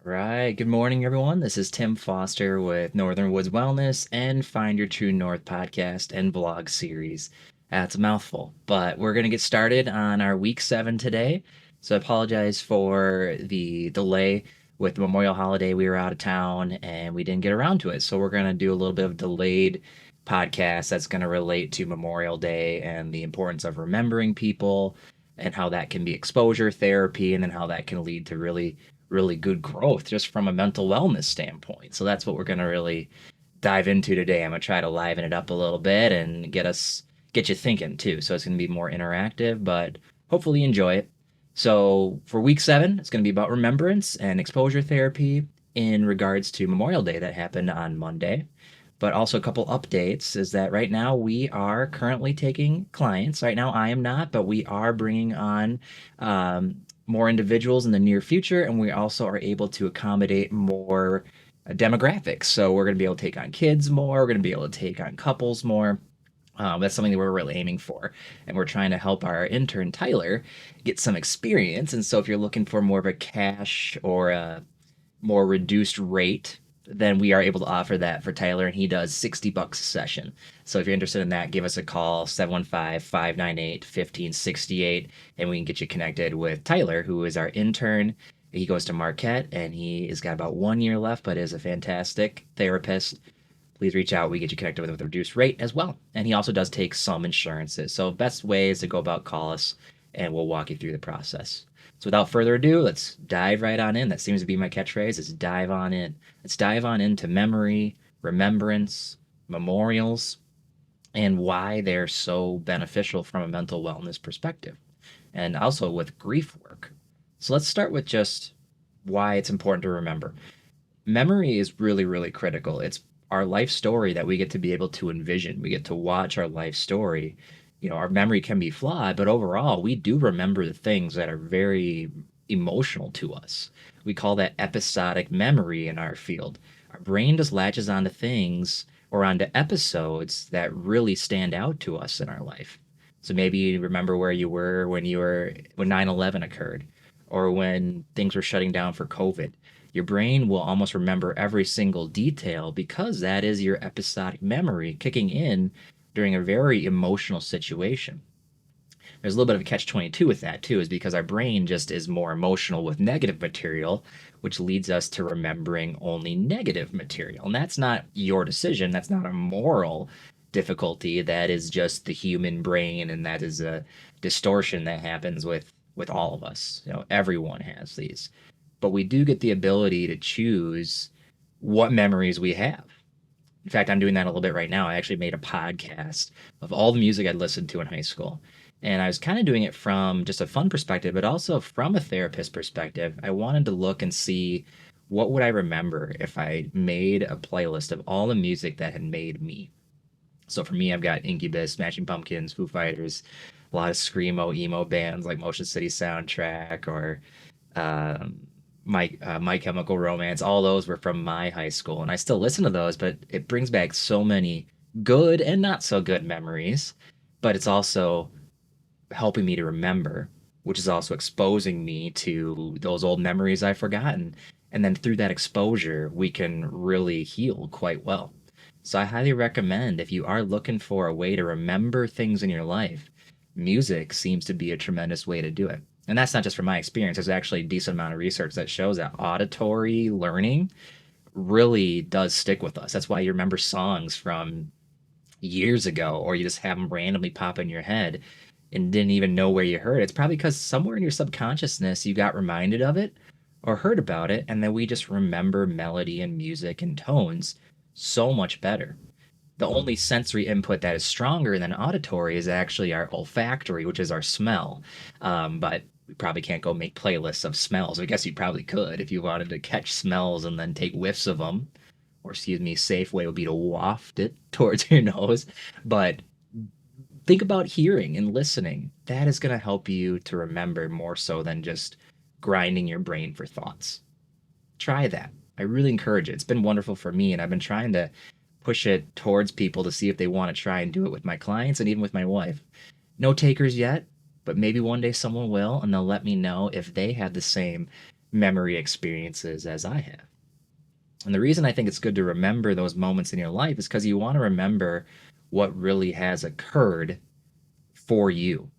Right. Good morning, everyone. This is Tim Foster with Northern Woods Wellness and Find Your True North podcast and vlog series. That's a mouthful, but we're going to get started on our week 7 today. So I apologize for the delay with the Memorial Holiday. We were out of town and we didn't get around to it. So we're going to do a little bit of delayed podcast that's going to relate to Memorial Day and the importance of remembering people and how that can be exposure therapy and then how that can lead to really good growth just from a mental wellness standpoint. So that's what we're going to really dive into today. I'm going to try to liven it up a little bit and get you thinking too. So it's going to be more interactive, but hopefully you enjoy it. So for week 7, it's going to be about remembrance and exposure therapy in regards to Memorial Day that happened on Monday. But also a couple updates is that right now we are currently taking clients. Right now I am not, but we are bringing on more individuals in the near future, and we also are able to accommodate more demographics. So we're going to be able to take on kids more. We're going to be able to take on couples more. That's something that we're really aiming for. And we're trying to help our intern, Tyler, get some experience. And so if you're looking for more of a cash or a more reduced rate, then we are able to offer that for Tyler, and he does $60 a session. So if you're interested in that, give us a call, 715-598-1568, and we can get you connected with Tyler, who is our intern. He goes to Marquette, and he has got about 1 year left, but is a fantastic therapist. Please reach out. We get you connected with a reduced rate as well. And he also does take some insurances. So best ways to go about, call us, and we'll walk you through the process. So without further ado, let's dive right on in. That seems to be my catchphrase, is dive on in. Let's dive on into memory, remembrance, memorials, and why they're so beneficial from a mental wellness perspective, and also with grief work. So let's start with just why it's important to remember. Memory is really critical. It's our life story that we get to be able to envision. We get to watch our life story. Our memory can be flawed, but overall, we do remember the things that are very emotional to us. We call that episodic memory in our field. Our brain just latches onto things or onto episodes that really stand out to us in our life. So maybe you remember where you were when 9/11 occurred, or when things were shutting down for COVID. Your brain will almost remember every single detail because that is your episodic memory kicking in during a very emotional situation. There's a little bit of a catch-22 with that too, is because our brain just is more emotional with negative material, which leads us to remembering only negative material. And that's not your decision. That's not a moral difficulty. That is just the human brain, and that is a distortion that happens with all of us. Everyone has these. But we do get the ability to choose what memories we have. In fact, I'm doing that a little bit right now. I actually made a podcast of all the music I'd listened to in high school. And I was kind of doing it from just a fun perspective, but also from a therapist perspective. I wanted to look and see what would I remember if I made a playlist of all the music that had made me. So for me, I've got Incubus, Smashing Pumpkins, Foo Fighters, a lot of screamo emo bands like Motion City Soundtrack or um, My Chemical Romance. All those were from my high school, and I still listen to those. But it brings back so many good and not so good memories. But it's also helping me to remember, which is also exposing me to those old memories I've forgotten. And then through that exposure, we can really heal quite well. So I highly recommend, if you are looking for a way to remember things in your life, music seems to be a tremendous way to do it. And that's not just from my experience. There's actually a decent amount of research that shows that auditory learning really does stick with us. That's why you remember songs from years ago, or you just have them randomly pop in your head and didn't even know where you heard it. It's probably because somewhere in your subconsciousness you got reminded of it or heard about it, and then we just remember melody and music and tones so much better. The only sensory input that is stronger than auditory is actually our olfactory, which is our smell. But we probably can't go make playlists of smells. I guess you probably could if you wanted to catch smells and then take whiffs of them. Or, excuse me, safe way would be to waft it towards your nose. But think about hearing and listening. That is going to help you to remember more so than just grinding your brain for thoughts. Try that. I really encourage it. It's been wonderful for me, and I've been trying to push it towards people to see if they want to try and do it with my clients and even with my wife. No takers yet, but maybe one day someone will, and they'll let me know if they have the same memory experiences as I have. And the reason I think it's good to remember those moments in your life is because you want to remember what really has occurred for you.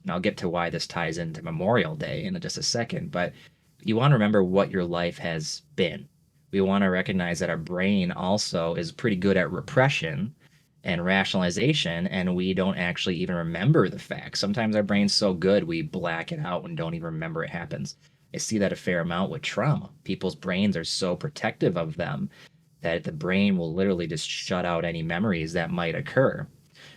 And I'll get to why this ties into Memorial Day in just a second, but you want to remember what your life has been. We want to recognize that our brain also is pretty good at repression and rationalization, and we don't actually even remember the facts. Sometimes our brain's so good we black it out and don't even remember it happens. I see that a fair amount with trauma. People's brains are so protective of them that the brain will literally just shut out any memories that might occur.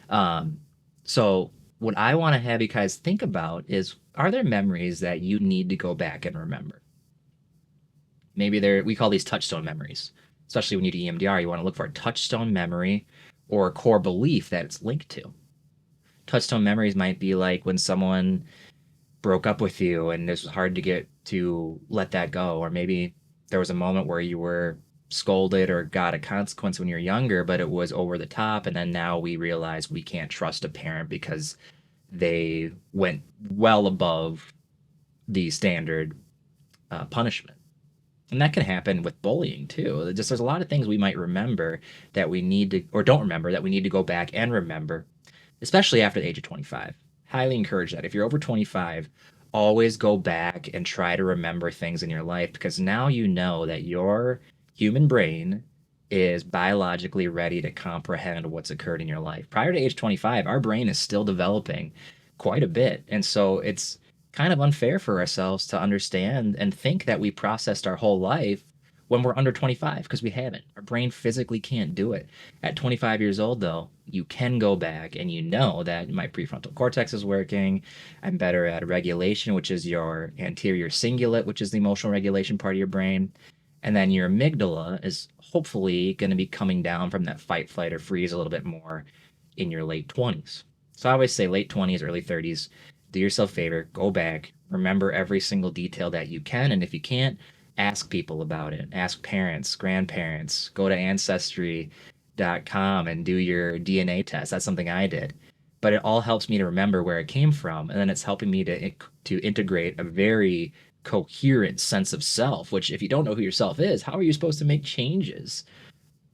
Um, so, what I want to have you guys think about is, are there memories that you need to go back and remember? Maybe we call these touchstone memories, especially when you do EMDR. You want to look for a touchstone memory or a core belief that it's linked to. Touchstone memories might be like when someone broke up with you and it was hard to get to let that go, or maybe there was a moment where you were scolded or got a consequence when you're younger, but it was over the top, and then now we realize we can't trust a parent because they went well above the standard punishment. And that can happen with bullying too. Just there's a lot of things we might remember that we need to, or don't remember, that we need to go back and remember, especially after the age of 25. Highly encourage that. If you're over 25, always go back and try to remember things in your life, because now you know that your human brain is biologically ready to comprehend what's occurred in your life. Prior to age 25, our brain is still developing quite a bit. And so it's kind of unfair for ourselves to understand and think that we processed our whole life when we're under 25, because we haven't. Our brain physically can't do it. At 25 years old, though, you can go back and you know that my prefrontal cortex is working. I'm better at regulation, which is your anterior cingulate, which is the emotional regulation part of your brain. And then your amygdala is hopefully going to be coming down from that fight, flight, or freeze a little bit more in your late 20s. So I always say late 20s, early 30s, do yourself a favor, go back, remember every single detail that you can. And if you can't, ask people about it. Ask parents, grandparents, go to ancestry.com and do your DNA test. That's something I did. But it all helps me to remember where it came from. And then it's helping me to integrate a very coherent sense of self, which if you don't know who yourself is, how are you supposed to make changes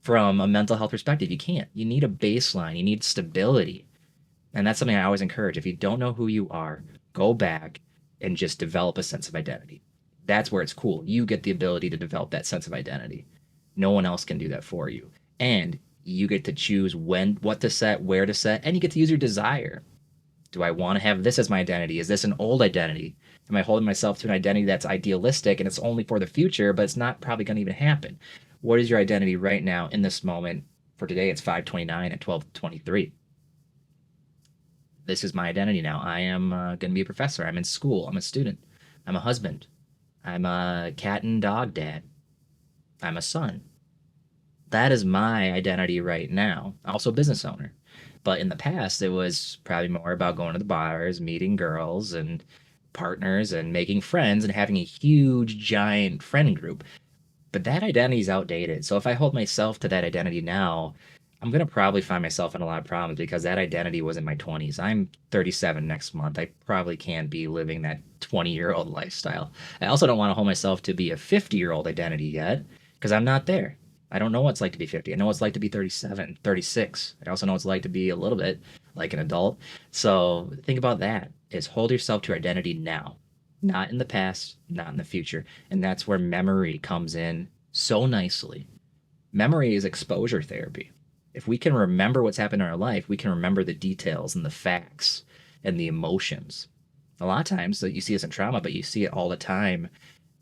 from a mental health perspective? You can't. You need a baseline. You need stability. And that's something I always encourage. If you don't know who you are, go back and just develop a sense of identity. That's where it's cool. You get the ability to develop that sense of identity. No one else can do that for you. And you get to choose when, what to set, where to set, and you get to use your desire. Do I want to have this as my identity? Is this an old identity? Am I holding myself to an identity that's idealistic and it's only for the future, but it's not probably going to even happen? What is your identity right now in this moment? For today, it's 5:29 at 12:23. This is my identity now. I am going to be a professor. I'm in school. I'm a student. I'm a husband. I'm a cat and dog dad. I'm a son. That is my identity right now. Also, business owner. But in the past, it was probably more about going to the bars, meeting girls and partners, and making friends and having a huge, giant friend group. But that identity is outdated. So if I hold myself to that identity now, I'm going to probably find myself in a lot of problems because that identity was in my 20s. I'm 37 next month. I probably can't be living that 20-year-old lifestyle. I also don't want to hold myself to be a 50-year-old identity yet because I'm not there. I don't know what it's like to be 50. I know what it's like to be 37, 36. I also know what it's like to be a little bit like an adult. So think about that, is hold yourself to your identity now, not in the past, not in the future. And that's where memory comes in so nicely. Memory is exposure therapy. If we can remember what's happened in our life, we can remember the details and the facts and the emotions. A lot of times you see this in trauma, but you see it all the time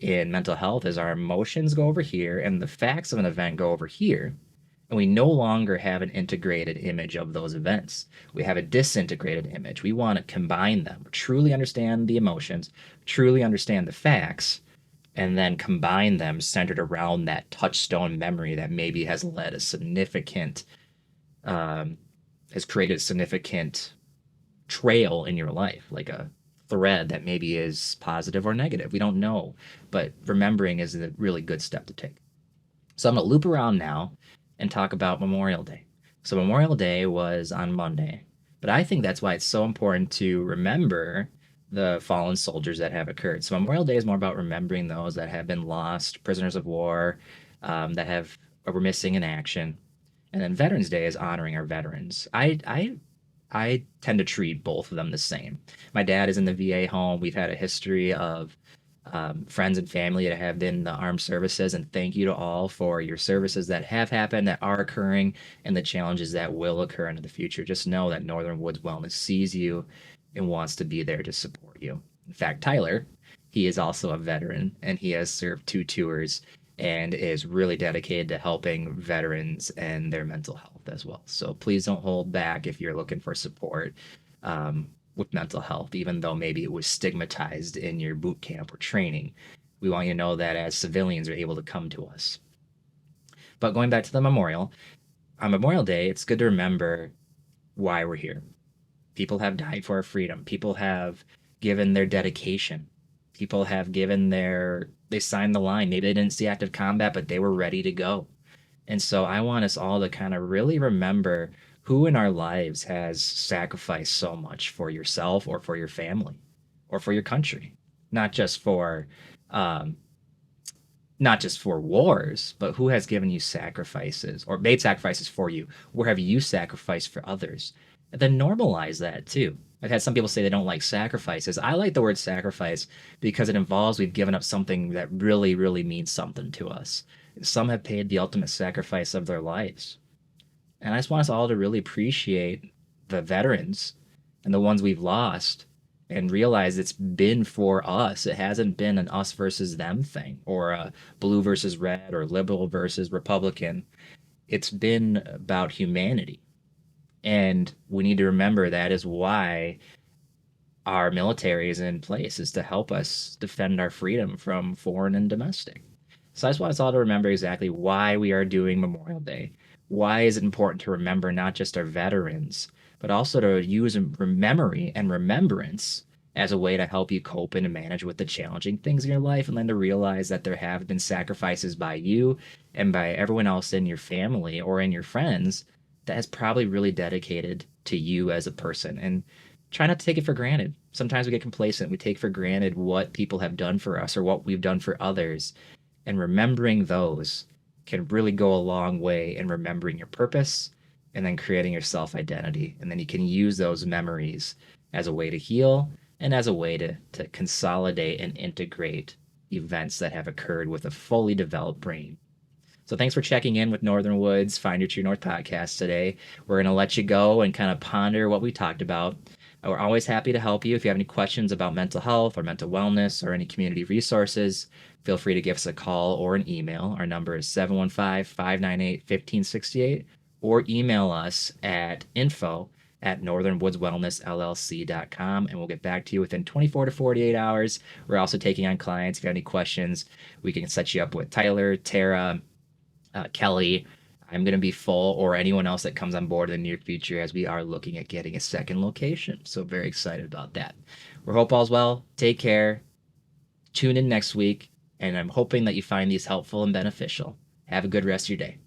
in mental health, is our emotions go over here and the facts of an event go over here. And we no longer have an integrated image of those events. We have a disintegrated image. We want to combine them, truly understand the emotions, truly understand the facts, and then combine them centered around that touchstone memory that maybe has led a significant, has created a significant trail in your life, like a thread that maybe is positive or negative. We don't know, but remembering is a really good step to take. So I'm going to loop around now and talk about Memorial Day. So Memorial Day was on Monday, but I think that's why it's so important to remember the fallen soldiers that have occurred. So Memorial Day is more about remembering those that have been lost, prisoners of war, that have were missing in action. And then Veterans Day is honoring our veterans. I tend to treat both of them the same. My dad is in the VA home. We've had a history of friends and family that have been in the armed services, and thank you to all for your services that have happened, that are occurring, and the challenges that will occur into the future. Just know that Northern Woods Wellness sees you and wants to be there to support you. In fact, Tyler, he is also a veteran, and he has served 2 tours and is really dedicated to helping veterans and their mental health as well. So please don't hold back if you're looking for support. With mental health, even though maybe it was stigmatized in your boot camp or training. We want you to know that as civilians are able to come to us. But going back to the memorial, on Memorial Day, it's good to remember why we're here. People have died for our freedom. People have given their dedication. People have given they signed the line. Maybe they didn't see active combat, but they were ready to go. And so I want us all to kind of really remember who in our lives has sacrificed so much for yourself or for your family or for your country, not just for um, not just for wars, but who has given you sacrifices or made sacrifices for you? Where have you sacrificed for others? And then normalize that too. I've had some people say they don't like sacrifices. I like the word sacrifice because it involves we've given up something that really, really means something to us. Some have paid the ultimate sacrifice of their lives. And I just want us all to really appreciate the veterans and the ones we've lost and realize it's been for us. It hasn't been an us versus them thing or a blue versus red or liberal versus Republican. It's been about humanity. And we need to remember that is why our military is in place, is to help us defend our freedom from foreign and domestic. So I just want us all to remember exactly why we are doing Memorial Day. Why is it important to remember not just our veterans, but also to use memory and remembrance as a way to help you cope and manage with the challenging things in your life, and then to realize that there have been sacrifices by you and by everyone else in your family or in your friends that has probably really dedicated to you as a person. And try not to take it for granted. Sometimes we get complacent. We take for granted what people have done for us or what we've done for others. And remembering those can really go a long way in remembering your purpose and then creating your self identity. And then you can use those memories as a way to heal and as a way to consolidate and integrate events that have occurred with a fully developed brain. So thanks for checking in with Northern Woods Find Your True North podcast today. We're going to let you go and kind of ponder what we talked about. We're always happy to help you. If you have any questions about mental health or mental wellness or any community resources, feel free to give us a call or an email. Our number is 715-598-1568, or email us at info@northernwoodswellnessllc.com, and we'll get back to you within 24 to 48 hours. We're also taking on clients. If you have any questions, we can set you up with Tyler, Tara, Kelly. I'm going to be full, or anyone else that comes on board in the near future, as we are looking at getting a second location. So very excited about that. We hope all's well. Take care. Tune in next week, and I'm hoping that you find these helpful and beneficial. Have a good rest of your day.